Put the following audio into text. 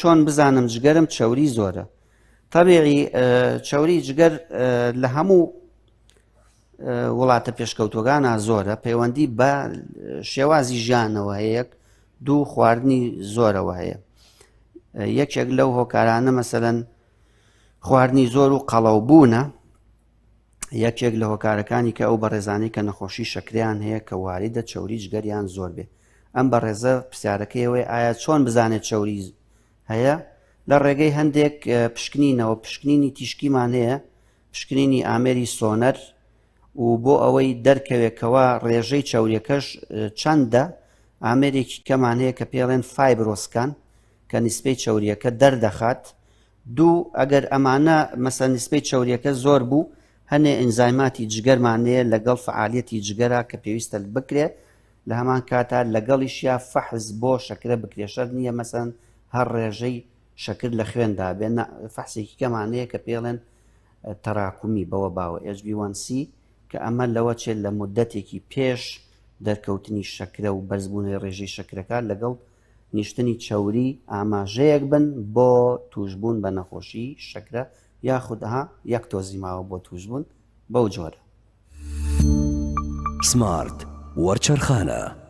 چۆن بزانم جگەرم چەوری زۆرە. طبیعی چەوری جگەر لە هەموو وڵاتە پێشکەوتوەکانە زۆرە، پەیوەندی بە شێوازی ژیانەوە هەیە، دوو خواردنی زۆرەوە هەیە. یەکێک لەو هۆکارانە مەسەلەن خواردنی زۆر و قەڵەوبوونە، یەکێک لە هۆکارەکانی کە ئەو بەڕێزانەی کە نەخۆشی شەکریان هەیە کە واریدە چەوری جگەریان زۆر بێ. ئەم بەڕێزە پرسیارەکەیەوەی ئایا چۆن بزانێت چەوری هەیە؟ لە ڕێگەی هەندێک پشکنینەوە، پشکنینی تیشکیمان هەیە، پشکنینی ئامێری سۆنەر، و بۆ ئەوەی دەرکەوێتەوە ڕێژەی چەوریەکەش چەندە، ئامێرێکی کەمان هەیە کە پێڵێن فایبرۆسکان کە نیسبەی چەوریەکە دەردەخات. دوو ئەگەر ئەمانە مەسەن نیسبەی چەوریەکە زۆر بوو، هەنێ ئەنزایماتی جگەرمانەیە لەگەڵ فعالیەتی جگەرە کە پێویستە بکرێت، لە هەمان کاتا لەگەڵیشیا فەحز بۆ شەکرە بکرێت. شەرت نییە مەسەن هەر ڕێژەی شەکر لە خوێندا بێن، فەحسێکی کەمانەیە کە پێڵێن تەراکمی بەوە باوە HB1C کە ئەمە لەوە چێت لە مودەتێکی پێش دەرکەوتنی شەکرە و بەرزبوونی ڕێژەی شەکرەکە لەگەڵ نیشتنی چەوری ئاماژەیەک بن بۆ توشبوون بە نەخۆشی شەکرە یاخودها یەک تۆزی ماوە بۆ توشبوون بەو جۆرە. سمارت وەرچەرخانە.